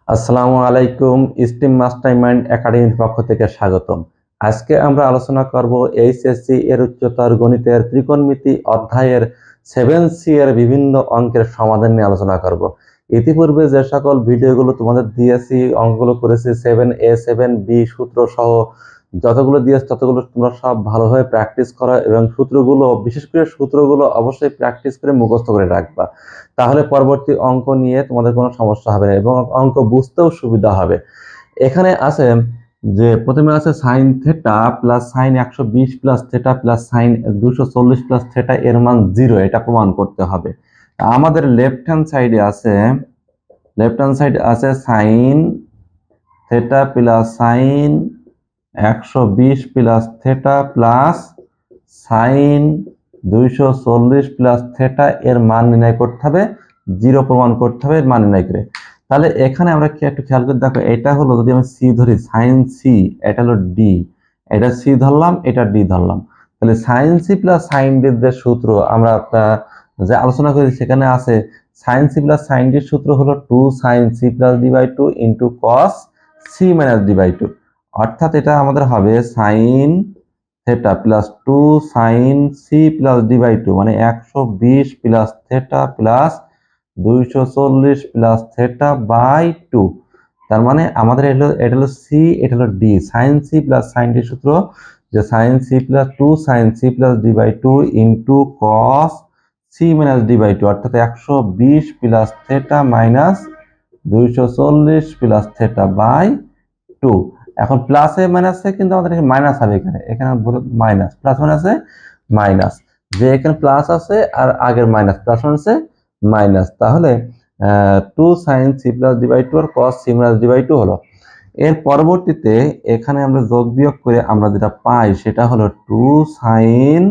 আসসালামু আলাইকুম। Steam mastermind একাডেমির পক্ষ থেকে স্বাগতম। আজকে আমরা আলোচনা করব এইচএসসি এর উচ্চতর গণিতের ত্রিকোণমিতি অধ্যায়ের 7C এর বিভিন্ন অঙ্কের সমাধান নিয়ে আলোচনা করব। ইতিপূর্বে যে সকল ভিডিওগুলো তোমাদের দিয়েছি, অঙ্কগুলো করেছি 7A 7B সূত্র সহ যতগুলো দিয়েছি ততগুলো তোমরা সব ভালোভাবে প্র্যাকটিস করো এবং সূত্রগুলো, বিশেষ করে সূত্রগুলো অবশ্যই প্র্যাকটিস করে মুখস্থ করে রাখবা। তাহলে পরবর্তী অঙ্ক নিয়ে তোমাদের কোনো সমস্যা হবে না এবং অঙ্ক বুঝতেও সুবিধা হবে। এখানে আছে যে প্রথমে আছে sign theta plus sine 120 plus theta plus sine 240 plus theta এর মান 0, এটা প্রমাণ করতে হবে। আমাদের লেফট হ্যান্ড সাইডে আছে sign theta plus sine 120 plus theta plus sine 240 plus theta এর মান নির্ণয় করতে হবে, 0 প্রমাণ করতে হবে এর মান নির্ণয় করে। তাহলে এখানে আমরা কি একটু খেয়াল করে দেখো, এটা হলো যদি আমি সি ধরি, সাইন সি, এটা হলো ডি, এটা সি ধরলাম, এটা ডি ধরলাম। তাহলে সাইন সি প্লাস সাইন ডির যে সূত্র আমরা যে আলোচনা করি সেখানে আছে সাইন সি প্লাস সাইন ডির সূত্র হলো 2 sine C plus D by 2 into cos c minus D by 2। অর্থাৎ এটা আমাদের হবে sine theta plus 2 sine C plus D by 2, মানে 120 plus theta plus 240 plus theta by 2। তার মানে আমাদের এটা হলো সি, এটা হলো d. Sine C plus sine D সূত্র যে sine C plus 2 sine C plus D by 2 into cos c minus D by 2, অর্থাৎ 120 plus theta minus 240 plus theta by 2। এখন প্লাসে মাইনাসে কিন্তু আমাদের এখানে মাইনাস হবে, এখানে মাইনাস, প্লাস মাইনাসে মাইনাস, যে এখানে প্লাস আছে আর আগের মাইনাস, প্লাস মাইনাসে মাইনাস। তাহলে 2 sine C plus D by 2 আর cos c minus D by 2 হলো। এর পরবর্তীতে এখানে আমরা যোগ বিয়োগ করে আমরা যেটা পাই সেটা হলো 2 সাইন,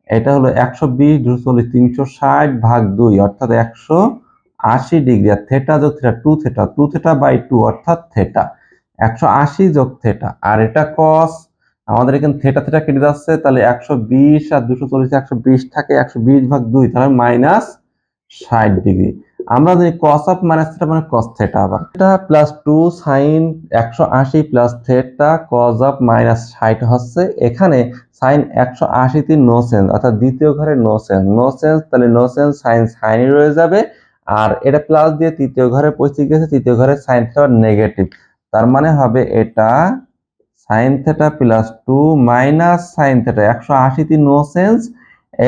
এটা হলো 120 240 360 ভাগ 2, অর্থাৎ 180 ডিগ্রি, আর থেটা যোগ থেটা 2 থেটা বাই 2 অর্থাৎ থেটা 180 যোগ থেটা। আর এটা কস, আমাদের এখানে থেটা থেটা কেটে যাচ্ছে, তাহলে 120 আর 240 120 থাকে, 120 ভাগ 2 তাহলে মাইনাস 60 ডিগ্রি। আমরা জানি কস অফ মাইনাস থেটা মানে কস থেটা। আবার এটা plus 2 sine 180 plus theta cos of minus 60 হচ্ছে। এখানে সাইন 180 তে নো চেঞ্জ, অর্থাৎ দ্বিতীয় ঘরে নো চেঞ্জ, তাহলে নো চেঞ্জ সাইন সাইনই রয়ে যাবে। আর এটা প্লাস দিয়ে তৃতীয় ঘরে পৌঁছে গেছে, তৃতীয় ঘরে সাইন থেটা নেগেটিভ, তার মানে হবে এটা sign theta plus 2 minus sine theta, 180 তে নো চেঞ্জ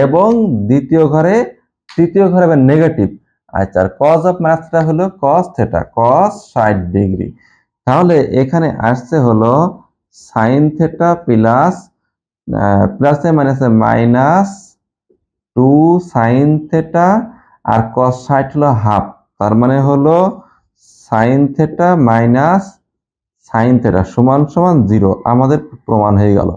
এবং তৃতীয় ঘরে আবার নেগেটিভ। আচ্ছা, আর কজ অফ মাইনাস থেটা হলো কস থেটা, কস 60 ডিগ্রি। তাহলে এখানে আসছে হলো সাইন থেটা প্লাস প্লাসে মাইনাসে মাইনাস 2 সাইন থেটা আর কস 60 হলো হাফ, তার মানে হলো sine theta minus sine theta সমান সমান 0, আমাদের প্রমাণ হয়ে গেল।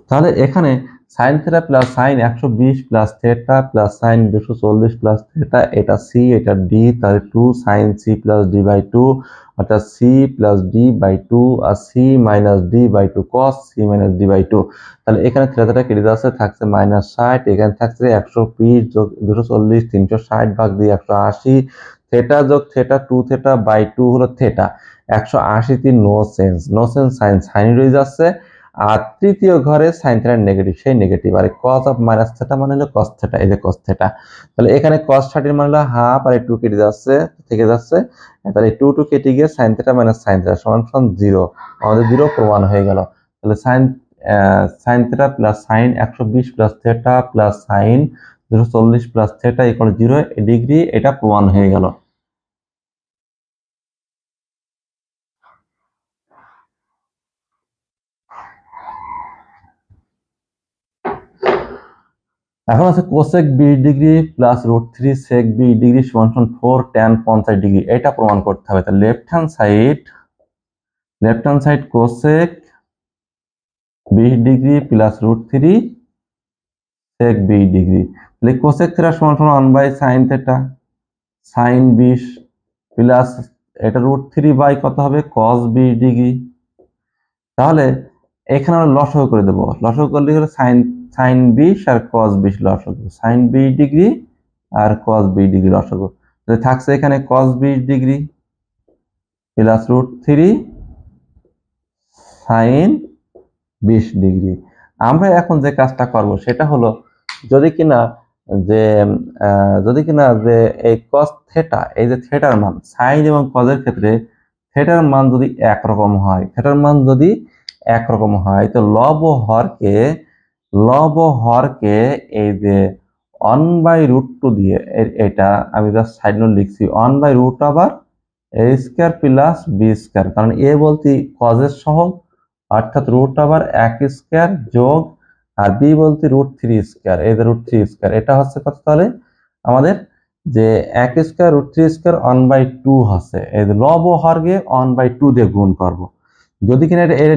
তাহলে এখানে sine theta plus sine 120 plus theta plus sine 240 plus theta, এটা সি এটা ডি, তাহলে 2 sine C plus D by 2, অর্থাৎ সি প্লাস ডি বাই 2 আর c minus D by 2 cos c minus D by 2। তাহলে এখানে থেটাটা কেটে যাচ্ছে, থাকছে মাইনাস 60, এখানে থাকছে 120 যোগ 240 360 ভাগ দিয়ে 180, থেটা যোগ থেটা 2 থেটা বাই 2 হলো থেটা, 180 তে নো চেঞ্জ সাইন সাইন রয়ে যাচ্ছে। আর তৃতীয় ঘরে সাইন থেটা নেগেটিভ, সেই নেগেটিভ। আর কস অফ মাইনাস থেটা মানে হলো কস থেটা, এই যে কস থেটা। তাহলে এখানে কস 60 মানে হলো হাফ, আর 2 কেটে যাচ্ছে, থেকে যাচ্ছে, তাহলে 2 কেটে গিয়ে sign theta minus sine theta সমান সমান 0, আমাদের 0 প্রমাণ হয়ে গেল। তাহলে sign theta plus sine 120 plus theta plus sine 240 plus theta equal 0 degree, এটা প্রমাণ হয়ে গেল। এখন আছে cosec 20 degree plus √3 sec 20 degree সমান 4 ট্যান 50 ডিগ্রি, এটা প্রমাণ করতে হবে। তাহলে left hand side cosec 20 degree plus √3 sec 20 degree, তাহলে কোসেক থেটা সমান 1 by sine theta, sine 20 plus এটা √3 বাই কত হবে কস 20 ডিগ্রি। তাহলে এখানে আমরা লসাগু করে দেবো, লসাগু করলে হলো সাইন 20 আর কস 20 লসাগু, সাইন 20 ডিগ্রি আর কস 20 ডিগ্রি লসাগু, থাকছে এখানে cos 20 degree plus √3 sin 20 degree. আমরা এখন যে কাজটা করব সেটা হলো যদি কিনা যে এই cos থিটা, এই যে থিটার মান সাইন এবং কজের ক্ষেত্রে থিটার মান যদি একরকম হয়, তো লব হরকে এই যে 1/√2 দিয়ে এটা আমি জাস্ট সাইড নোট লিখছি 1/√ আবার a square plus b square, কারণ a বলতে কজের সহগ অর্থাৎ রুট আবার 1 স্কয়ার যোগ আর b বলতে √3 স্কয়ার, এই যে √3 স্কয়ার, এটা হচ্ছে কত তাহলে আমাদের যে 1 স্কয়ার √3 স্কয়ার 1/2 হচ্ছে। এই যে লব হরকে 1/2 দিয়ে গুণ করব। যদি কিনা এর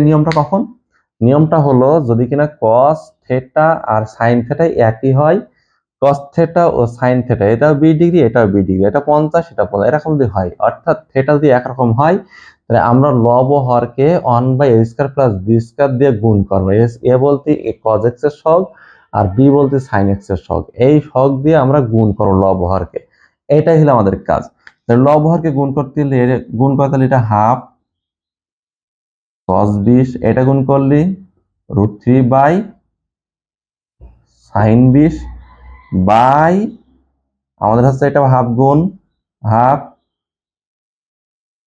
নিয়মটা হলো যদি কিনা cos থিটা আর sin থিটা একই হয়, cos থিটা ও sin থিটা এটাও 20 ডিগ্রি এটাও 20 ডিগ্রি, এটা 50 এটা 50 এরকম যদি হয়, অর্থাৎ থিটা যদি একরকম হয়, তাহলে আমরা লব হরকে 1/a square plus b square দিয়ে গুণ করব। এ বলতে cos x এর সহগ আর b বলতে sin x এর সহগ, এই সহগ দিয়ে আমরা গুণ করব লব হরকে। এটাই হলো আমাদের কাজ। তাহলে লব হরকে গুণ করতে হলে এটা হাফ cos 20, এটা গুণ করলে √3 বাই sin 20 বাই আমাদের হচ্ছে এটা হাফ গুণ হাফ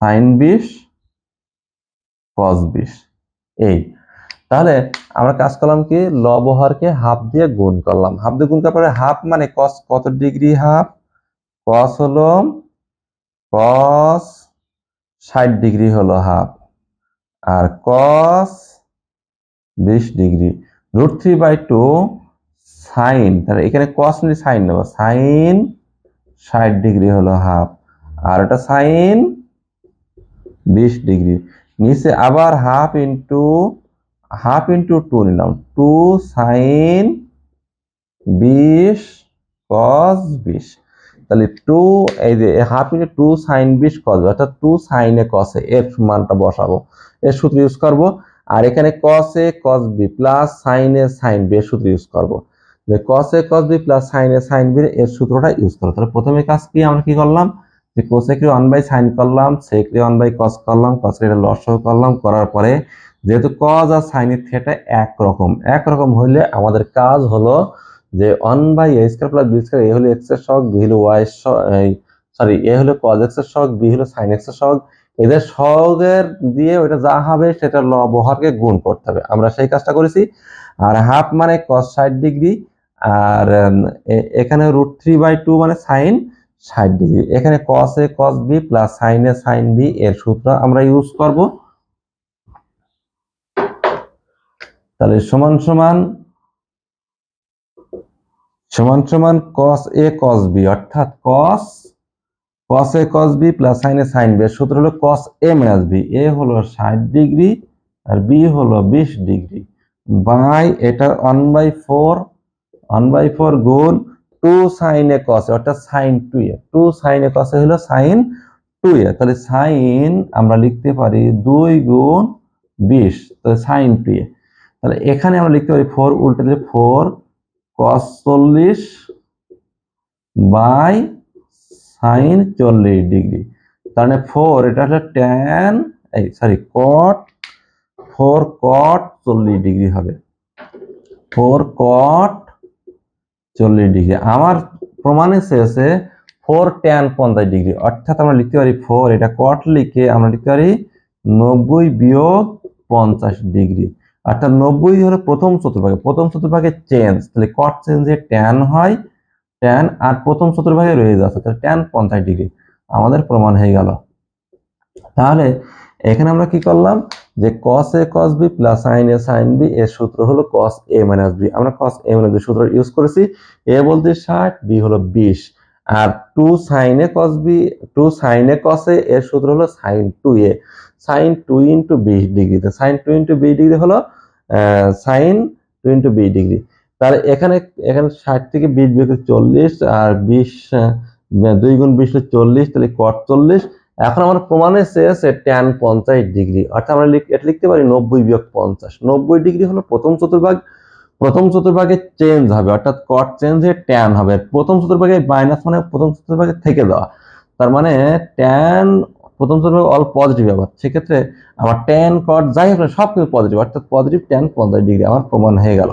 sin 20 cos 20। এই তাহলে আমরা কাজ করলাম কি লব হরকে হাফ দিয়ে গুণ করলাম, হাফ দিয়ে গুণ করার পরে হাফ মানে cos কত ডিগ্রি, হাফ cos হলো cos 60 ডিগ্রি হলো হাফ, আর cos 20 ডিগ্রি √3/2 sin, তাহলে এখানে cos নিয়ে sin নেব, sin 60 ডিগ্রি হলো হাফ, আর এটা sin 20 ডিগ্রি, নিচে আবার হাফ ইন্টু 2 নিলাম, 2 sin 20 cos 20, তাহলে 2 এই যে হাফ ইন্টু 2 sin 20 cos, অর্থাৎ 2 sin এ cos এ এর মানটা বসাবো, এর সূত্র ইউজ করব। আর এখানে cos a cos b plus sin a sin b এর সূত্র ইউজ করব, যে cos a cos b plus sin a sin b এর সূত্রটা ইউজ করব। তাহলে প্রথমে কাজ কি আমরা কি করলাম যে cosec কে 1/sin করলাম, sec কে 1/cos করলাম, cos এর লসাগু করলাম, করার পরে যেহেতু cos আর sin এর থিটা একরকম হইলে আমাদের কাজ হলো যে 1/a square plus b square, এ হলো x এর সহগ, b হলো y এর সরি এ হলো cos x এর সহগ, b হলো sin x এর সহগ, এদের সহগের দিয়ে ওইটা যা হবে সেটা লব হরকে গুণ করতে হবে, আমরা সেই কাজটা করেছি। আর হাফ মানে cos 60 ডিগ্রি, আর এখানে √3/2 মানে sin 60 ডিগ্রি, এখানে cos a cos b plus sin a sin b এর সূত্র আমরা ইউজ করব। তাহলে সমান সমান cos a cos b, অর্থাৎ cos a cos b plus sin a sin b এর সূত্র হলো cos a minus b, a হলো 60 ডিগ্রি আর b হলো 20 ডিগ্রি বাই এটা 1/4 গুণ 2 sin a cos a, অর্থাৎ sin 2a, 2 sin a cos a হলো sin 2a, তাহলে sin আমরা লিখতে পারি 2 গুণ 20, তাহলে sin 2a, তাহলে এখানে আমরা লিখতে পারি 4 উল্টে দিলে 4 cos 40 বাই sin 40 ডিগ্রি, তাহলে 4 এটা হলো tan cot 40 ডিগ্রি হবে, 4 cot 40 ডিগ্রি। আমার প্রমাণে শেষে 4 tan 50 ডিগ্রি, অর্থাৎ আমরা লিখতে পারি 4 এটা cot লিখে আমরা লিখতে পারি 90 বিয়োগ 50 ডিগ্রি, অর্থাৎ 90 হলো প্রথম চতুর্ভাগে চেঞ্জ, তাহলে cot চেঞ্জে tan হয়, tan আর প্রথম চতুর্ভাগে রয়ে যাচ্ছে, তাহলে tan 50 ডিগ্রি আমাদের প্রমাণ হয়ে গেল। তাহলে এখানে আমরা কি করলাম যে cos a cos b plus sin a sin b এর সূত্র হলো cos a minus b, আমরা cos a minus b সূত্র ইউজ করেছি, a বলতে 60 b হলো 20, আর 2 sin a cos b 2 sin a cos a এর সূত্র হলো sin 2a, sin 2 into 20 degree, তো sin 2 into 20 ডিগ্রি হলো sin 2 into 20 ডিগ্রি, তাহলে এখানে 60 থেকে 20 বিয়োগ 40 আর 20 2 গুণ 20 হলো 40, তাহলে cot 40। এখন আমার প্রমাণে শেষে tan 50 ডিগ্রি, অর্থাৎ আমরা এটা লিখতে পারি 90 বিয়োগ 50, 90 ডিগ্রি হলো প্রথম চতুর্ভাগে চেঞ্জ হবে, অর্থাৎ cot চেঞ্জ হয়ে tan হবে, প্রথম চতুর্ভাগে মাইনাস মানে প্রথম চতুর্ভাগে থেকে দেওয়া, তার মানে ট্যান প্রথম সূত্র অল পজিটিভ, আবার সেক্ষেত্রে আমার ট্যান কট যাই হোক সব কিন্তু পজিটিভ, অর্থাৎ পজিটিভ ট্যান 45 ডিগ্রি আমার প্রমাণ হয়ে গেল।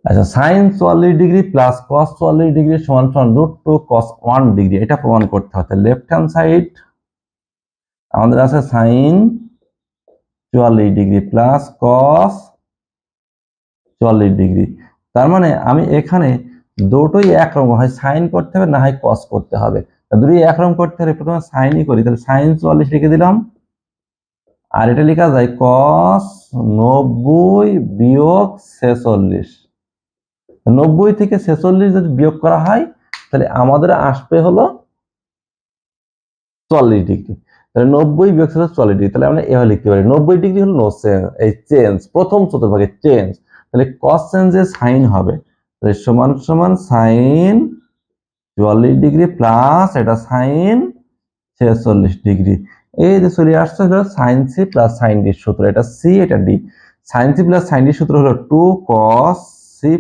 আচ্ছা, sine 44 degree plus cos 44 degree সমান সমান √2 cos 1 ডিগ্রি, এটা প্রমাণ করতে হবে। লেফট হ্যান্ড সাইড আমাদের আছে sine 44 degree plus cos 44 degree. তার মানে আমি এখানে দুটোই একরকম, হয় সাইন করতে হবে না হয় কস করতে হবে। দুটোই একরকম করতে হলে প্রথমে সাইনই করি, তাহলে সাইন 44 লিখে দিলাম, আর এটা লেখা যায় কস 90 বিয়োগ 46। 90 থেকে 46 যদি বিয়োগ করা হয় তাহলে আমাদের আসবে হলো 44 ডিগ্রি। তাহলে 90 বিয়োগ 44 ডিগ্রি, তাহলে আমরা এভাবে লিখতে পারি 90 ডিগ্রি হলো নো এই চেঞ্জ, প্রথম চতুর্ভাগের চেঞ্জ। তাহলে কস চেঞ্জে সাইন হবে, তাহলে সমান সমান সাইন 44 ডিগ্রি প্লাস এটা সাইন 46 ডিগ্রি। এই যে চলে আসছে হলো সাইন সি প্লাস সাইন ডির সূত্র, এটা সি এটা d. Sine C plus sine ডির সূত্র হলো 2 cos c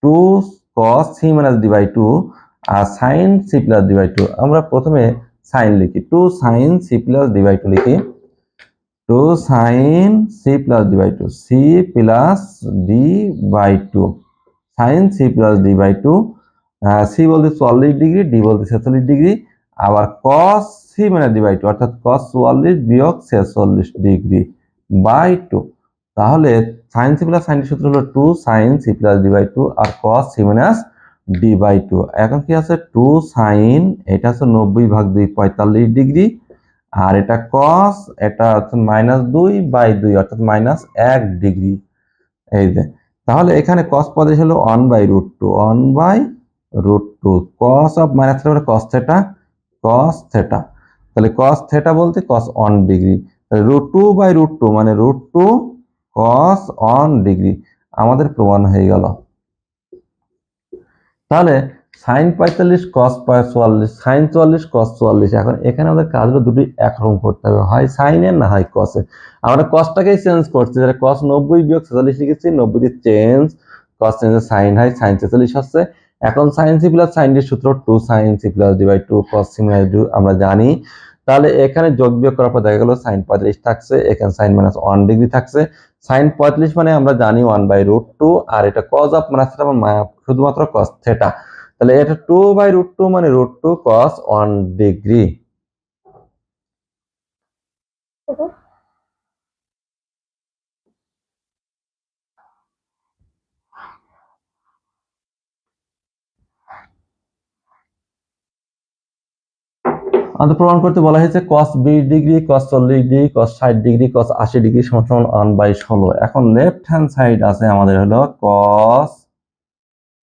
2 cos c minus d by 2 আর sin c plus d by 2। আমরা প্রথমে sin লিখি, 2 sin c plus d by 2 লিখি, 2 sin c plus d by 2, c plus d by 2, sin c plus d by 2, c বলতে 44 degree, d বলতে 46 degree, আবার cos c minus d by 2 অর্থাৎ cos 44 বিয়োগ 46 degree by 2। তাহলে sin c plus sin d সূত্র হলো 2 sin c প্লাস d by 2 আর cos c minus d by 2। এখন কি আছে 2 sin, এটা হচ্ছে 90/2 45 ডিগ্রি, আর এটা cos, এটা হচ্ছে -2/2 অর্থাৎ -1 ডিগ্রি। এই যে তাহলে এখানে cos পদে হলো 1/√2, 1/√2 cos অফ -θ মানে cos θ, cos θ। তাহলে cos θ বলতে cos 1 ডিগ্রি, √2/√2 মানে √2 cos 1 ডিগ্রি আমাদের প্রমাণ হয়ে গেল। তাহলে সাইন 45 cos 44, সাইন 44 cos 44। এখন এখানে আমাদের কাজগুলো দুটি একরকম করতে হবে, হয় সাইনের না হয় কসের। আমরা কসটাকেই চেঞ্জ করছি, যেটা cos 90 বিয়োগ 46 লিখেছি, 90 দিয়ে চেঞ্জ, cos চেঞ্জে সাইন হয়, সাইন 46 হচ্ছে। এখন সাইন সি প্লাস সাইন ডির সূত্র 2 sin c plus d by 2 cos c minus d আমরা জানি। তাহলে এখানে যোগ বিয়োগ করার পর দেখা গেল সাইন 45 থাকছে, এখানে সাইন -1 ডিগ্রি থাকছে। সাইন 45 মানে আমরা জানি 1/√2, আর এটা cos অফ শুধুমাত্র cos θ, তাহলে এটা 2/√2 মানে √2 cos 1 ডিগ্রি। আমাদের প্রমাণ করতে বলা হয়েছে cos 20 degree, cos 40 degree, cos 60 degree, cos 80 degree সমান 1/16। এখন লেফট হ্যান্ড সাইড আছে আমাদের হলো cos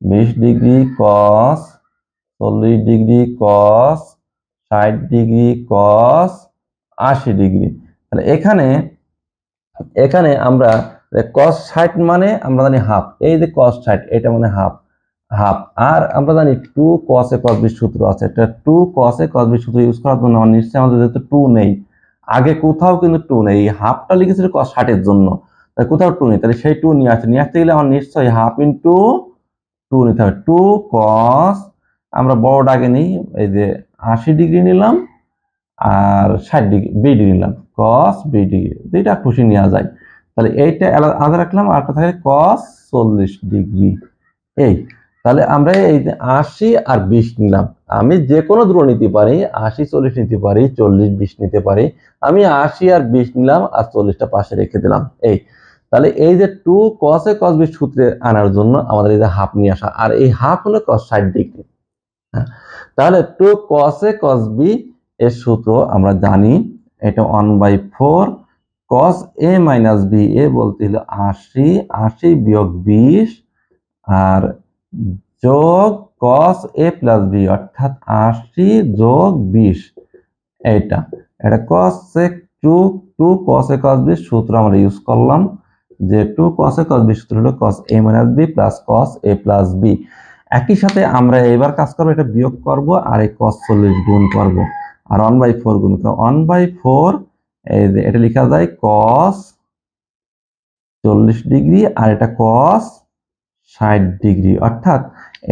20 degree, cos 40 degree, cos 60 degree, cos 80 degree. তাহলে এখানে এখানে আমরা cos 60 মানে আমরা জানি হাফ, এই যে cos 60 এটা মানে হাফ, হাফ। আর আমরা জানি 2 cos a cos b সূত্র আছে, এটা 2 cos a cos b সূত্র ইউজ করার জন্য আমার নিশ্চয়ই আমাদের যেহেতু 2 নেই, আগে কোথাও কিন্তু 2 নেই, হাফটা লিখেছিল cos 60 এর জন্য, তাই কোথাও 2 নেই, তাহলে সেই 2 নিয়ে আসতে গেলে আমার নিশ্চয়ই হাফ ইন্টু 2 নিতে হবে। 2 cos, আমরা বড়টা আগে নিই, এই যে 80 ডিগ্রি নিলাম আর 60 ডিগ্রি 20 ডিগ্রি নিলাম, cos 20 ডিগ্রি, দুইটা খুশি নেওয়া যায়। তাহলে এইটা আলাদা রাখলাম, আর একটা থাকে cos 40 ডিগ্রি। এই তাহলে আমরা এই যে 80 আর 20 নিলাম, আমি যে কোনো দুটো নিতে পারি, 80 40 নিতে পারি, 40 20 নিতে পারি। আমি 80 আর 20 নিলাম আর 40টা পাশে রেখে দিলাম। এই তাহলে এই যে 2 cos a cos b সূত্রে আনার জন্য আমাদের এই যে হাফ নিয়ে আসা, আর এই হাফ হলো cos 60 ডিগ্রি। তাহলে 2 cos a cos b এর সূত্র আমরা জানি, এটা 1/4 cos a minus b, এ বলতে হলো 80, 80 বিয়োগ 20 আর যোগ cos a plus b অর্থাৎ 80 যোগ 20, এটা cos a 2 cos a cos b সূত্র আমরা ইউজ করলাম। যে 2 cos a cos b সূত্র হলো cos a minus b plus cos a plus b। একই সাথে আমরা এবার কাজ করব, এটা বিয়োগ করব আর এই cos 40 গুণ করব আর 1/4 গুণ করব। 1/4 এই যে এটা লেখা যায় cos 40 ডিগ্রি আর এটা cos 60 ডিগ্রি, অর্থাৎ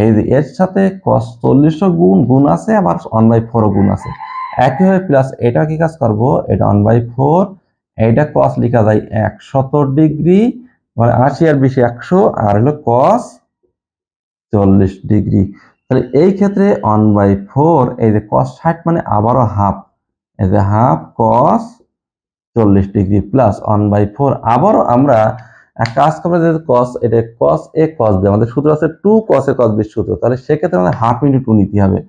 এই যে এর সাথে cos 40 ও গুণ আছে, আবার 1/4 ও গুণ আছে। একইভাবে প্লাস এটা কি কাজ করব, এটা 1/4, এইটা cos লেখা যায় 170 ডিগ্রি, মানে 80 আর 20 100, আর হলো cos 40 ডিগ্রি। তাহলে এই ক্ষেত্রে 1/4 এই যে cos 60 মানে আবারও হাফ, এই যে হাফ cos 40 ডিগ্রি প্লাস 1/4। আবারও আমরা এক কাজ করবো, যে cos এটা cos a cos b, আমাদের সূত্র আছে 2 cos a cos b সূত্র, তাহলে সেক্ষেত্রে আমাদের হাফ ইন্টু 2 নিতে হবে।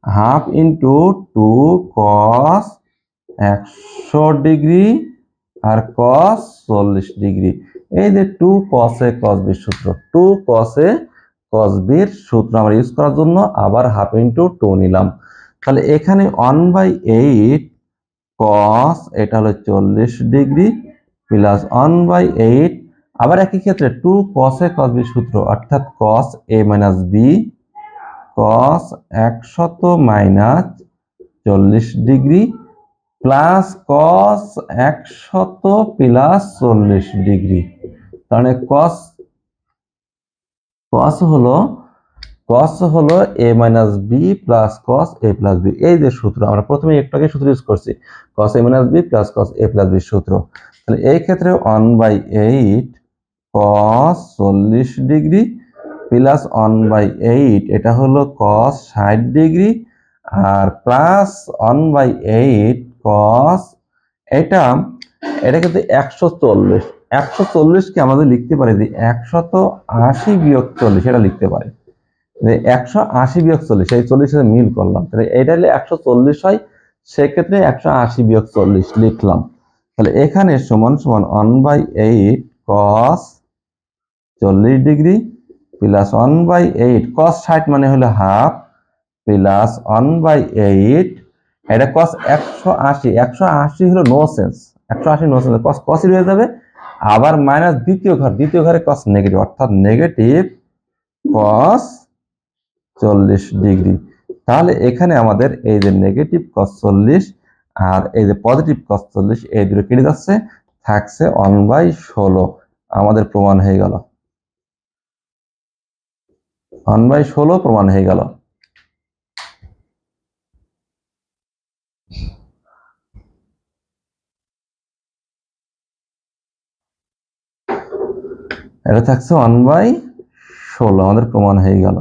হাফ ইন্টু 2 cos 100 ডিগ্রি আর cos 40 ডিগ্রি। এই যে 2 cos a cos b সূত্র, 2 cos a cos b এর সূত্র আমরা ইউজ করার জন্য আবার হাফ ইন্টু 2 নিলাম। তাহলে এখানে 1/8 cos এটা হলো 40 ডিগ্রি প্লাস 1/8, আবার একই ক্ষেত্রে 2 cos a cos b সূত্র, অর্থাৎ cos a minus b cos 100 minus 40 degree plus cos 100 plus 40 degree. তাহলে cos হলো a minus b plus cos a plus b। এই যে সূত্র আমরা প্রথমে একটু আগে সূত্র ইউজ করছি, cos a minus b plus cos a plus b সূত্র। তাহলে এই ক্ষেত্রে 1/8 cos 40 ডিগ্রি প্লাস 1/8 এটা হলো cos 60 ডিগ্রি আর প্লাস 1/8 cos এটা কিন্তু 140, 140 কে আমাদের লিখতে পারি যে 180 বিয়োগ 40, এটা লিখতে পারি যে 180 বিয়োগ 40, এই 40 সাথে মিল করলাম, তাহলে এটা হলে 140 হয়, সেক্ষেত্রে 180 বিয়োগ 40 লিখলাম। তাহলে এখানে সমান সমান 1/8 cos 40 ডিগ্রি প্লাস 1/8 cos 60 মানে হলো হাফ প্লাস 1/8 এটা cos 180, 180 হলো no sense, 180 no sense, cos cos হয়ে যাবে, আবার মাইনাস দ্বিতীয় ঘরে cos নেগেটিভ, অর্থাৎ নেগেটিভ cos 40 ডিগ্রি। তাহলে এখানে আমাদের এই যে নেগেটিভ cos 40 আর এই যে পজিটিভ cos 40 এই দুটো কেটে যাচ্ছে, থাকছে 1/16, আমাদের প্রমাণ হয়ে গেল, 1/16 প্রমাণ হয়ে গেল। এটা থাকছে 1/16, আমাদের প্রমাণ হয়ে গেল।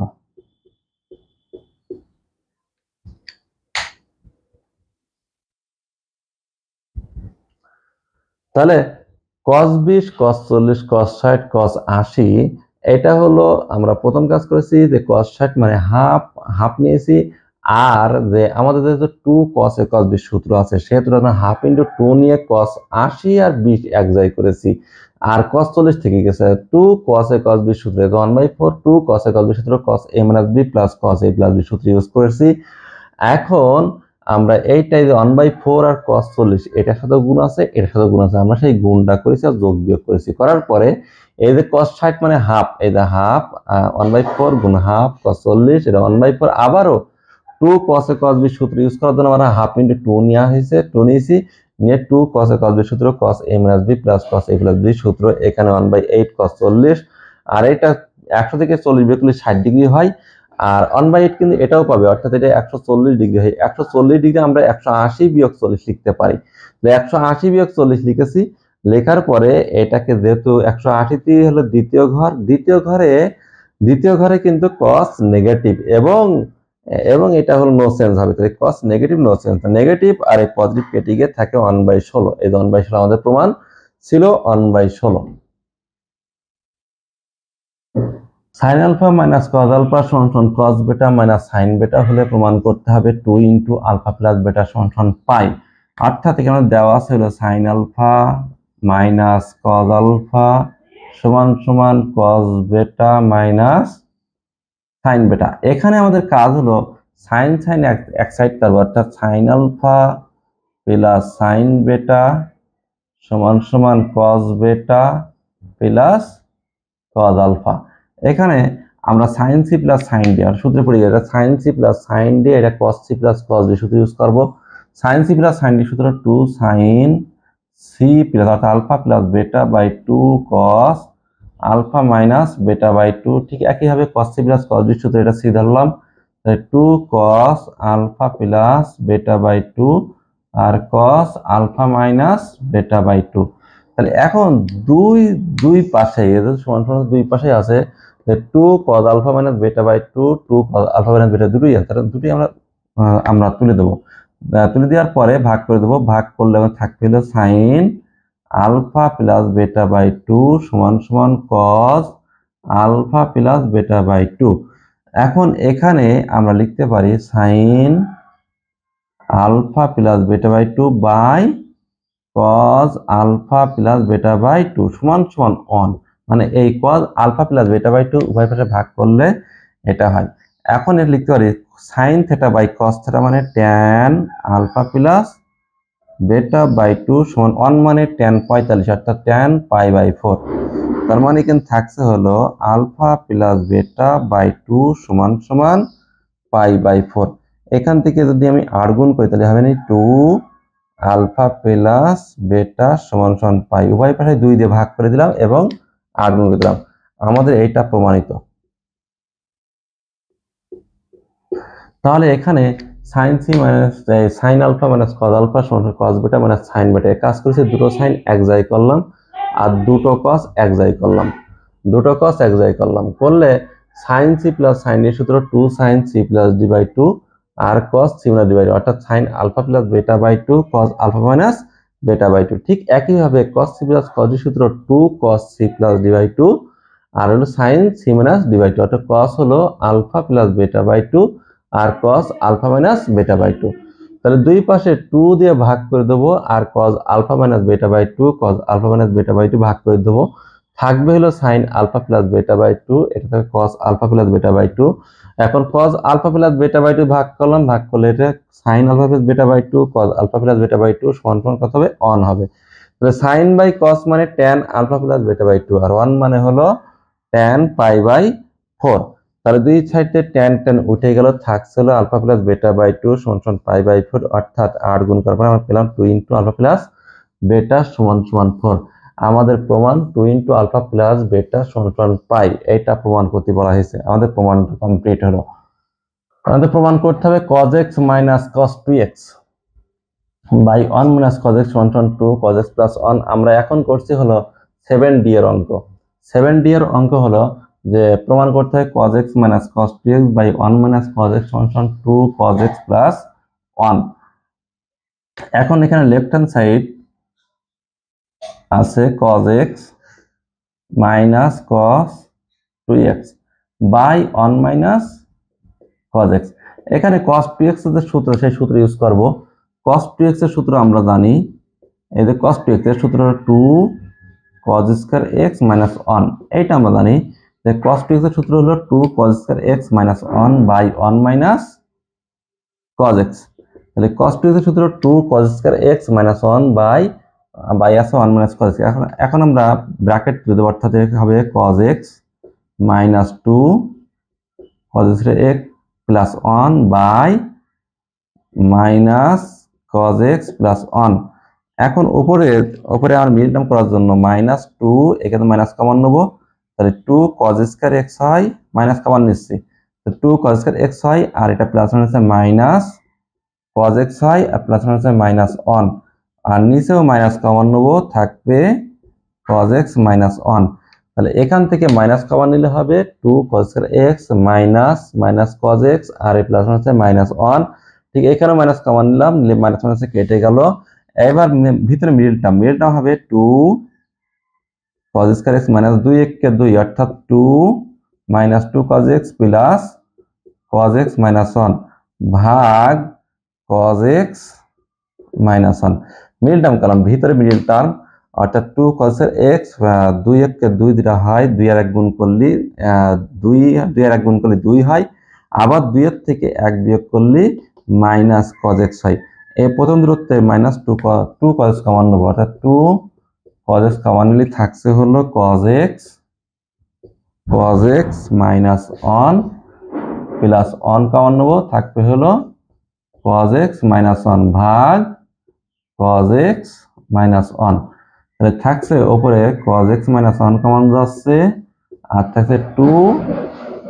তাহলে cos 20 cos 40 cos 60 cos 80, এটা হলো আমরা প্রথম কাজ করেছি যে cos 60 মানে হাফ নিয়েছি, আর যে আমাদের যে 2 cos a cos b সূত্র আছে, সেহেতু আমরা হাফ ইন্টু 2 নিয়ে cos 80 আর 20 এক জায়গায় করেছি, আর cos 40 থেকে গেছে 2 cos a cos b সূত্র 1/4, 2 cos a cos b সূত্র cos a minus b plus cos a plus b সূত্র ইউজ করেছি। এখন আমরা এইটাই যে 1/4 আর cos 40 এটার সাথে গুণ আছে, এটার সাথে গুণ আছে, আমরা সেই গুণটা করেছি আর যোগ বিয়োগ করেছি, করার পরে এই যে cos 60 মানে হাফ, এই যে হাফ 1/4 গুণ হাফ cos 40 এটা 1/4, আবারও 2 cos a cos b সূত্র ইউজ করার জন্য আমরা হাফ ইনটু 2 নেওয়া হয়েছে, 2 নিয়েছি, নিয়ে 2 cos a cos b সূত্র cos a minus b plus cos a plus b সূত্র, এখানে 1/8 cos 40, আর এটা 100 থেকে 40 বিয়োগ করলে 60 ডিগ্রি হয়, আর 1/8 কিন্তু এটাও পাবে, অর্থাৎ এটা 140 ডিগ্রি হয়। 140 ডিগ্রি আমরা 180 বিয়োগ 40 লিখতে পারি, 180 বিয়োগ 40 লিখেছি, লেখার পরে এটাকে যেহেতু 180 টি হলো দ্বিতীয় ঘরে কিন্তু cos নেগেটিভ এবং এটা হলো নো চেঞ্জ হবে, তাহলে cos negative no change, negative আর এই পজিটিভ কেটে গিয়ে থাকে 1/16, এই 1/16 আমাদের প্রমাণ ছিল 1/16। sin alpha minus cos alpha সমান সমান cos বেটা মাইনাস sin বেটা হলে প্রমাণ করতে হবে 2 ইনটু আলফা প্লাস বেটা সমান সমান পাই, অর্থাৎ এখানে দেওয়া আছে হলো sin alpha minus cos alpha সমান সমান cos বেটা মাইনাস sin বেটা। এখানে আমাদের কাজ হলো sin এক সাইড করব, অর্থাৎ sin আলফা প্লাস sin বেটা সমান সমান cos বেটা প্লাস কজ আলফা। এখানে আমরা sine C plus sine D আর সূত্রে পড়ে গেছে sine C plus sine D, এটা cos C plus cos D সূত্র ইউজ করব। Sine C plus sine D সূত্র 2 সাইন সি প্লাস অর্থাৎ alpha plus beta by 2 cos alpha minus beta by 2। ঠিক একইভাবে cos C plus cos D সূত্র এটা C ধরলাম, 2 cos alpha plus beta by 2 আর cos alpha minus beta by 2। তাহলে এখন দুই পাশে এদের সমান সমান দুই পাশে আছে 2 cos alpha minus beta by 2 2 cos alpha minus beta দুটোই আছে, তাহলে দুটোই আমরা তুলে দেবো। তুলে দেওয়ার পরে ভাগ করে দেবো, ভাগ করলে থাকবে হলো sine alpha plus beta by 2 সমান সমান cos alpha plus beta by 2। এখন এখানে আমরা লিখতে পারি sine alpha plus beta by 2 by cos alpha plus beta by 2 সমান সমান 1, মানে এই cos alpha plus beta by 2 উভয় পাশে ভাগ করলে এটা হয়। এখন এটা লিখতে পারি sin theta by cos theta মানে tan alpha plus beta by 2 সমান 1 মানে tan 45 অর্থাৎ tan পাই বাই 4। তার মানে এখানে থাকছে হলো আলফা প্লাস বেটা বাই 2 সমান সমান পাই বাই 4। এখান থেকে যদি আমি আর গুণ করি তাহলে হবে না 2 আলফা প্লাস বেটা সমান সমান পাই, উভয় পাশে 2 দিয়ে ভাগ করে দিলাম এবং 8 গুণ করে দিলাম। আমাদের এইটা প্রমাণিত। তাহলে এখানে sine C minus sine alpha minus cos alpha সমান cos beta minus sine beta কাজ করেছে, দুটো সাইন এক জায়গায় করলাম আর দুটো কস এক জায়গায় করলাম, দুটো কস এক জায়গায় করলে সাইন সি প্লাস সাইন এর সূত্র 2 sine C plus D by 2 আর cos C minus D by 2 অর্থাৎ sine alpha plus beta by 2 cos alpha minus beta by 2। ঠিক একইভাবে cos C plus cos D সূত্র 2 cos C plus D by 2 আর হলো sine C minus D by 2 অর্থাৎ cos হলো alpha plus beta by 2 আর cos alpha minus beta by 2। তাহলে দুই পাশে 2 দিয়ে ভাগ করে দেবো আর cos alpha minus beta by 2 cos alpha minus beta by 2 ভাগ করে দেবো, থাকবে হলো sine alpha plus beta by 2, এটা থাকবে cos alpha plus beta by 2। এখন cos alpha plus beta by 2 ভাগ করলাম, ভাগ করলে এটা sin alpha plus beta by 2 cos alpha plus beta by 2 সমান সমান কত হবে 1 হবে। তাহলে sin বাই cos মানে tan alpha plus beta by 2 আর 1 মানে হলো tan পাই বাই 4। তাহলে দুই সাইডে tan tan উঠে গেল, থাকছে হলো আলফা প্লাস বেটা বাই 2 সমান সমান পাই বাই 4 অর্থাৎ 8 গুণ করার পর আমরা পেলাম 2 ইনটু আলফা প্লাস বেটা সমান সমান 4। আমাদের প্রমাণ 2 ইনটু আলফা প্লাস বেটা সমান সমান পাই, এটা প্রমাণ করতে বলা হয়েছে। আমাদের প্রমাণটা কমপ্লিট হলো। আমাদের প্রমাণ করতে হবে cos x minus cos 2x by 1 minus cos x সমান সমান 2 cos x plus 1। আমরা এখন করছি হলো 7d এর অঙ্ক। 7d এর অঙ্ক হলো যে প্রমাণ করতে হয় cos x minus cos 2x by 1 minus cos x সমান সমান 2 cos x plus 1। এখন এখানে লেফট হ্যান্ড সাইড আছে cos x minus cos 2x by 1 minus cos x। এখানে cos 2x এর যে সূত্র সেই সূত্র ইউজ করব। cos 2x এর সূত্র আমরা জানি, এই যে cos 2x এর সূত্র হলো 2 cos স্কয়ার x minus 1, এইটা আমরা জানি যে cos 2x এর সূত্র হলো 2 cos square x minus 1 by 1 minus cos x। তাহলে cos 2x এর সূত্র 2 cos square x minus 1 by আছে 1 minus cos x। এখন আমরা ব্র্যাকেট তুলে দেব, অর্থাৎ হবে cos x minus 2 cos square x plus 1 by minus cos x plus 1। এখন উপরে আমার মিল টার্ম করার জন্য মাইনাস 2 এখানে মাইনাস কমন নেব, তাহলে 2 cos স্কয়ার x হয়, মাইনাস কমন নিচ্ছি, তো 2 cos স্কয়ার x হয় আর এটা প্লাস হচ্ছে মাইনাস cos x হয় আর প্লাস হচ্ছে মাইনাস 1 আর নিচেও মাইনাস কমন নেব, থাকবে cos x মাইনাস 1। তাহলে এখান থেকে মাইনাস কমন নিলে হবে 2 cos square x minus cos x আর এই প্লাস হচ্ছে মাইনাস 1। ঠিক এখানেও মাইনাস কমন নিলাম, নিলে মাইনাস মাইনাসে কেটে গেল। এবার ভিতরে মিডল টার্ম হবে 2 cos স্কয়ার x মাইনাস 2 1 কে 2 অর্থাৎ 2 minus 2 cos x plus cos x minus 1 ভাগ cos x minus 1। Middle term করলাম, ভিতরে মিডল টার্ম অর্থাৎ 2 cos x 2 1 কে 2 দিটা হয়, 2 আর 1 গুণ করলে 2 আর 1 গুণ করলে 2 হয়, আবার 2 এর থেকে 1 বিয়োগ করলে মাইনাস cos x হয়। এই প্রথম দূরত্বে মাইনাস 2 cos কমন নেব, অর্থাৎ 2 cos x কমন নিলে থাকছে হলো cos x minus 1 plus 1 common নেবো, থাকবে হলো cos x মাইনাস 1 ভাগ cos x মাইনাস 1। তাহলে থাকছে উপরে cos x মাইনাস 1 কমন যাচ্ছে, আর থাকছে 2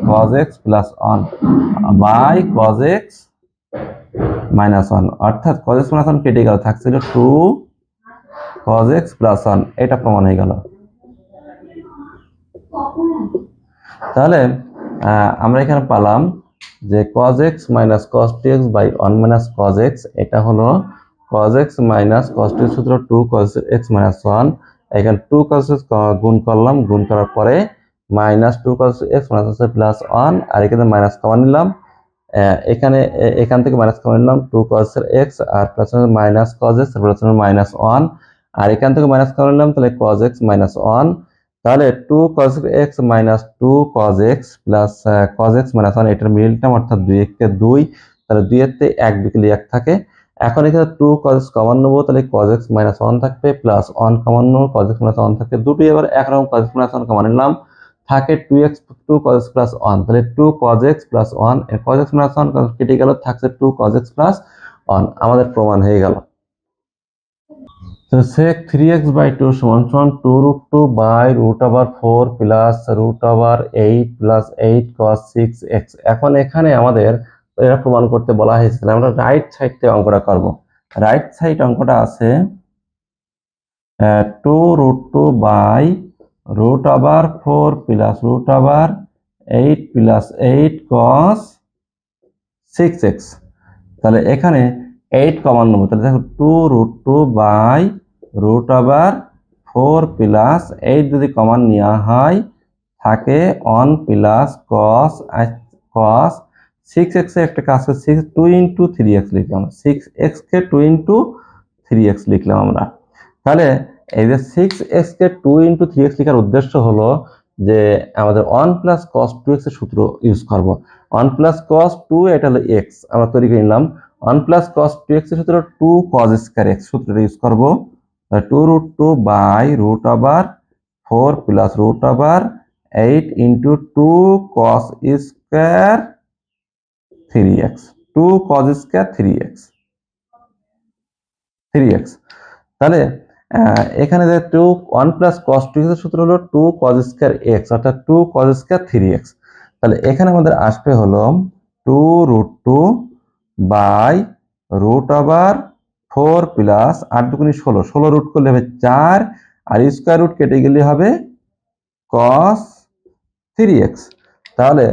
cos x plus 1 by cos x minus 1, অর্থাৎ cos x মাইনাস 1 কেটে গেল, থাকছিল 2 cos x প্লাস 1। এটা প্রমাণ হয়ে গেল। তাহলে আমরা এখানে পেলাম যে cos x minus cos 2x by 1 minus cos x, এটা হলো cos x মাইনাস cos 2 সূত্র 2 cos x মাইনাস 1। এখানে 2 cos x গুণ করলাম, গুণ করার পরে minus 2 cos x minus plus 1, আর এখানে মাইনাস কমন নিলাম, এখান থেকে মাইনাস কমন নিলাম 2 cos x আর plus minus cos x plus minus 1, আর এখান থেকে মাইনাস কমন নিলাম, তাহলে cos x মাইনাস 1। তাহলে 2 cos x minus 2 cos x plus cos x minus 1, এটার মিডল টার্ম অর্থাৎ 2 কে 2, তাহলে 2 এর তে 1 বিকেলে 1 থাকে। এখন এখানে 2 cos x কমন নেবো, তাহলে cos x মাইনাস 1 থাকবে, প্লাস 1 কমন নেবো, cos x মাইনাস 1 থাকবে, দুটোই এবার একরকম cos x মাইনাস 1 কমন নিলাম, থাকে 2 cos x প্লাস 1, তাহলে 2 cos x প্লাস 1, এর cos x মাইনাস 1 কেটে গেল, থাকছে 2 cos x প্লাস 1। আমাদের প্রমাণ হয়ে গেল। তো sec 3x by 2 সমান 2 root 2 by root over 4 plus root over 8 plus 8 cos 6x। এখন এখানে আমাদের এটা প্রমাণ করতে বলা হয়েছে, আমরা রাইট সাইড থেকে অঙ্কটা করব। রাইট সাইড অঙ্কটা আছে 2 root 2 by root over 4 plus root over 8 plus 8 cos 6x। তাহলে এখানে 8 কমন নেব, তাহলে দেখো 2 root 2 by root over 4 plus 8 যদি কমন নেওয়া হয়, থাকে 1 plus cos 6x এর একটা কাজ করে 2 into 3x লিখলাম, 6x কে 2 into 3x লিখলাম আমরা। তাহলে এই যে 6x কে 2 into 3x লেখার উদ্দেশ্য হলো যে আমাদের 1 plus cos 2x এর সূত্র ইউজ করব। 1 plus cos 2, এটা হলো x, আমরা তৈরি করে নিলাম। 1 plus cos 2x এর সূত্র 2 cos square x, সূত্রটা ইউজ করব। 2 root 2 by root over 4 plus root over 8 into 2 cos square 3x, 2 cos square 3x। তাহলে এখানে যে 1 plus cos 2x এর সূত্র হলো 2 cos square x, অর্থাৎ 2 cos square 3x। তাহলে এখানে আমাদের আসবে হলো 2 root 2 by root over 4 plus 8 দুগুণে 16, 16 রুট করলে হবে 4, আর স্কয়ার রুট কেটে গেলে হবে cos 3x। তাহলে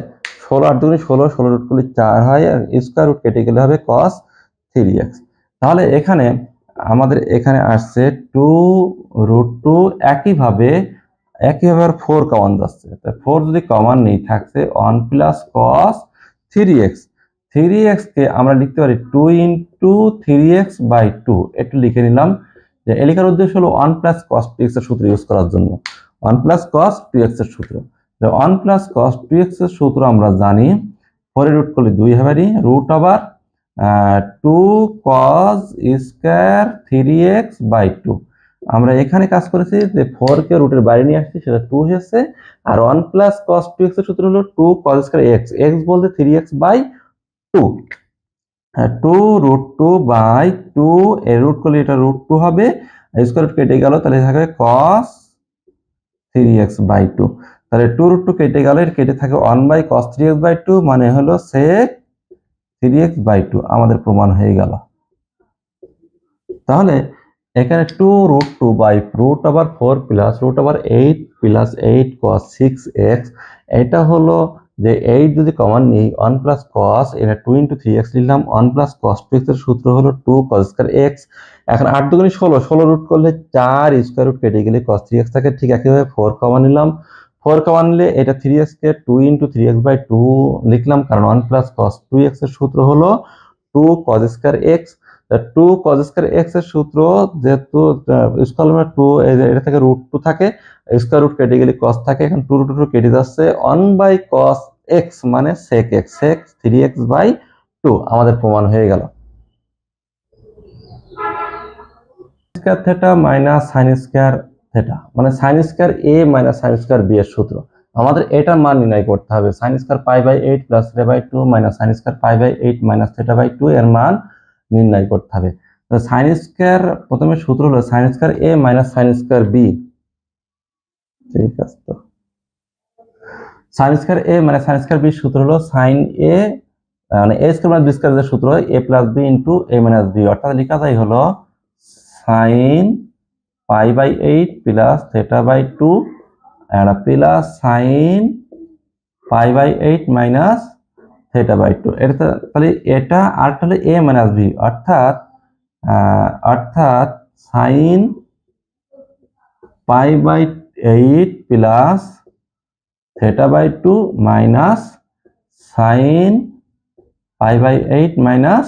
16 8 দুগুণে 16, 16 রুট করলে 4 হয়, আর স্কয়ার রুট কেটে গেলে হবে cos 3x। তাহলে এখানে আমাদের এখানে আসছে 2 root 2, একইভাবে 4 কমন যাচ্ছে, 4 যদি কমন নেই, থাকছে 1 plus cos 3x। 3x কে আমরা লিখতে পারি 2 into 3x by 2, একটু লিখে নিলাম। যে লেখার উদ্দেশ্য হলো 1 plus cos 2x এর সূত্র ইউজ করার জন্য, 1 plus cos 2x এর সূত্র। 1 plus cos 2x এর সূত্র আমরা জানি, 4 এর রুট করলে 2 হবে, root over 2 cos square 3x by 2। আমরা এখানে কাজ করেছি যে 4 কে রুটের বাইরে নিয়ে আসছি, সেটা 2 হয়েছে, আর 1 plus cos 2x এর সূত্র হলো 2 cos square x, x বলতে 3x by 2। 2 root 2 by 2 এর রুট করলে এটা রুট 2 হবে, স্কয়ার রুট কেটে গেল, তাহলে থাকবে cos 3x by 2। তাহলে 2 root 2 কেটে গেল, এর কেটে থাকে 1 by cos 3x by 2, মানে হলো sec 3x by 2। আমাদের প্রমাণ হয়ে গেল। তাহলে এখানে 2 root 2 by root over 4 plus root over 8 plus 8 cos 6x, এটা হলো যে 8 যদি কমন নেই, 1 plus cos, এটা 2 into 3x লিখলাম, 1 plus cos 2x এর সূত্র হলো 2 cos square x। এখন 8 দুগুণে 16, 16 রুট করলে 4, স্কয়ার রুট কেটে গেলে cos 3x থাকে, ঠিক একইভাবে 4 কমন নিলাম, 4 কমন নিলে এটা 3x K 2 into 3x by 2 লিখলাম, কারণ 1 plus cos 2x এর সূত্র হলো 2 cos square x। 2 cos square x এর সূত্র যেহেতু স্কয়ার 2, এটা থেকে রুট 2 থাকে, স্কয়ার রুট কেটে গেলে cos থাকে, এখন 2 root 2 কেটে যাচ্ছে, 1 by cos x মানে sec x, sec 3x by 2। আমাদের প্রমাণ হয়ে গেল। Square theta minus sin square theta, মানে sine square A minus sine square B এর সূত্র। আমাদের এটার মান নির্ণয় করতে হবে, sine square pi by 8 plus theta by 2 minus sine square pi by 8 minus theta by 2 এর মান নির্ণয় করতে হবে। তো সাইন স্কয়ার প্রথমে সূত্র হলো sine square A minus sine square B. ঠিক আছে, তো sine square A minus sine square B সূত্র হলো সাইন এ মানে A square minus B square এর সূত্র হয় A plus B into A minus B, অর্থাৎ লেখা যায় হলো sine pi by 8 plus theta by 2 আর plus sine pi by 8 minus theta by 2। এটা তাহলে এটা আর হলো এ মাইনাস বি, অর্থাৎ sine pi by 8 plus theta by 2 minus sine pi by 8 minus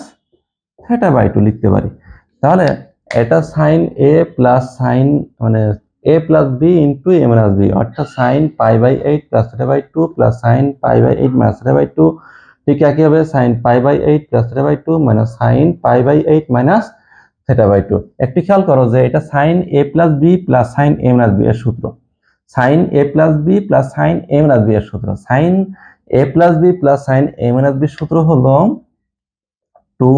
theta by 2 লিখতে পারি। তাহলে এটা সাইন এ প্লাস সাইন মানে A plus B into A minus B, অর্থাৎ sine pi by 8 plus theta by 2 plus sine pi by 8 minus theta by 2। ঠিক একইভাবে sine pi by 8 plus theta by 2 minus sine pi by 8 minus theta by 2। একটু খেয়াল করো যে এটা sine A plus B plus sine A minus B এর সূত্র, sine A plus B plus sine A minus B এর সূত্র। Sine A plus B plus sine A minus B সূত্র হলো 2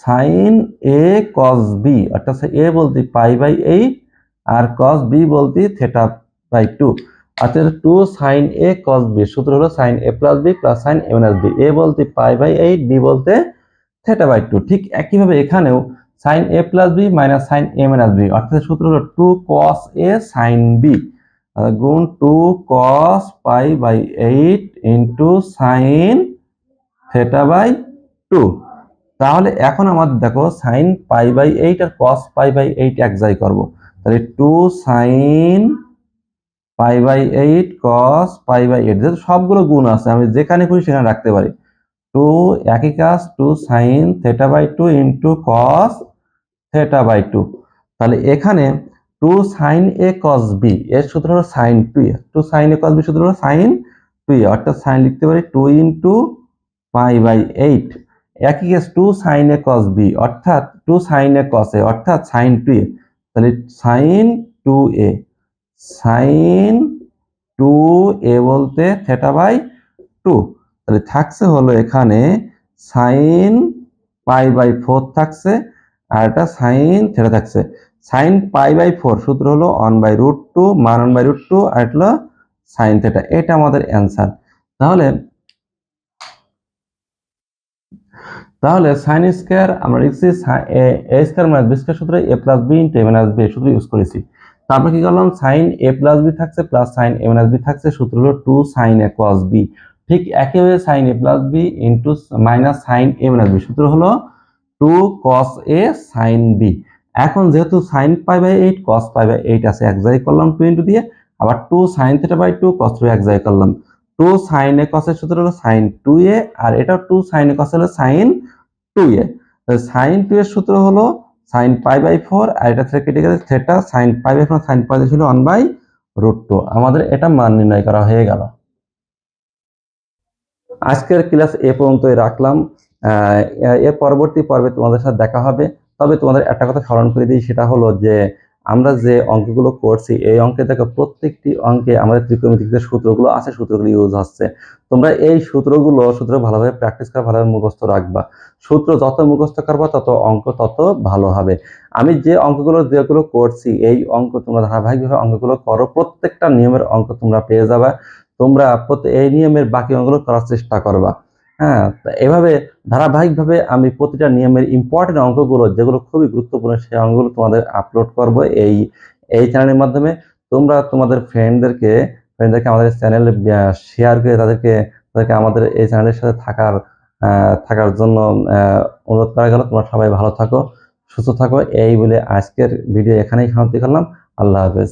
সাইন এ কস বি, অর্থাৎ A বলতে pi by 8 আর cos B বলতে থিটা বাই 2, অর্থাৎ 2 সাইন এ কস বি সূত্র হলো sine A plus B plus sine A minus B, A বলতে পাই বাই 8 বি বলতে থিটা বাই 2। ঠিক একইভাবে এখানেও sine A plus B minus sine A minus B, অর্থাৎ সূত্র হলো 2 কস এ সাইন বি গুণ 2 cos pi by 8 into sine theta by 2। তাহলে এখন আমাদের দেখো সাইন পাই বাই 8 আর কস পাই বাই 8 এক জায়গায় করব, তাহলে 2 sine pi by 8 cos pi by 8, যেহেতু সবগুলো গুণ আছে আমি যেখানে খুশি সেখানে রাখতে পারি। 2 একই কাজ 2 sine theta by 2 into cos theta by 2। তাহলে এখানে 2 সাইন এ কস বি এর সূত্র হলো sign 2 A, 2 sine A cos B সূত্র হলো সাইন 2 এ, অর্থাৎ সাইন লিখতে পারি 2 ইনটু পাই বাই 8। একই case 2 sine A cos B অর্থাৎ 2 সাইন এ কস এ অর্থাৎ সাইন 2 এ, তাহলে সাইন 2 এ, সাইন 2 এ বলতে থিটা বাই 2। তাহলে থাকছে হলো এখানে সাইন পাই বাই 4 থাকছে আর এটা সাইন থিটা থাকছে। সাইন পাই বাই 4 সূত্র হলো 1 বাই রুট 2 মান 1 বাই রুট 2 আর এটা হলো সাইন থিটা, এটা আমাদের অ্যান্সার। তাহলে সাইন স্কয়ার আমরা লিখছি এ স্কয়ার মাইনাস বি স্কয়ার সূত্রে এ plus B into A minus B সূত্র ইউজ করেছি। তারপর কি করলাম সাইন এ প্লাস বি থাকছে plus sine A minus B থাকছে, সূত্র হলো 2 সাইন এ cos বি। ঠিক একইভাবে sine A plus B into minus sine A minus B সূত্র হলো 2 cos এ সাইন বি। এখন যেহেতু sine pi by 8 cos pi by 8 আছে এক জায়গায় করলাম 2 ইনটু দিয়ে, আবার 2 সাইন থিটা বাই 2 cos 2 এক জায়গায় করলাম। 2 সাইন এ cos এর সূত্র হলো সাইন 2 এ আর এটা 2 সাইন এ cos হলো সাইন 2 এ। সাইন 2 এর সূত্র হলো সাইন পাই বাই 4 আর এটা থেকে কেটে গেলে theta sine pi by 4 sine pi ছিল 1 বাই রুট 2। আমাদের এটা মান নির্ণয় করা হয়ে গেল। আজকের ক্লাস এ পর্যন্তই রাখলাম, এর পরবর্তী পর্বে তোমাদের সাথে দেখা হবে। তবে তোমাদের একটা কথা স্মরণ করে দিই, সেটা হলো যে আমরা যে অঙ্কগুলো করছি এই অঙ্কে দেখো প্রত্যেকটি অঙ্কে আমাদের ত্রিকোণমিতিক যে সূত্রগুলো আছে সূত্রগুলো ইউজ হচ্ছে। তোমরা এই সূত্র ভালোভাবে প্র্যাকটিস করে ভালোভাবে মুখস্থ রাখবা। সূত্র যত মুখস্থ করবা তত অঙ্ক তত ভালো হবে। আমি যে যেগুলো করছি এই অঙ্ক তোমরা ধারাবাহিকভাবে অঙ্কগুলো করো, প্রত্যেকটা নিয়মের অঙ্ক তোমরা পেয়ে যাবে। তোমরা এই নিয়মের বাকি অঙ্কগুলো করার চেষ্টা করবা। হ্যাঁ, এভাবে ধারাবাহিকভাবে আমি প্রতিটা নিয়মের ইম্পর্টেন্ট অঙ্কগুলো যেগুলো খুবই গুরুত্বপূর্ণ সেই অঙ্কগুলো তোমাদের আপলোড করব এই চ্যানেলের মাধ্যমে। তোমরা তোমাদের ফ্রেন্ডদেরকে আমাদের চ্যানেলে শেয়ার করে তাদেরকে আমাদের এই চ্যানেলের সাথে থাকার জন্য অনুরোধ করা গেল। তোমরা সবাই ভালো থাকো, সুস্থ থাকো, এই বলে আজকের ভিডিও এখানেই সমাপ্তি করলাম। আল্লাহ হাফেজ।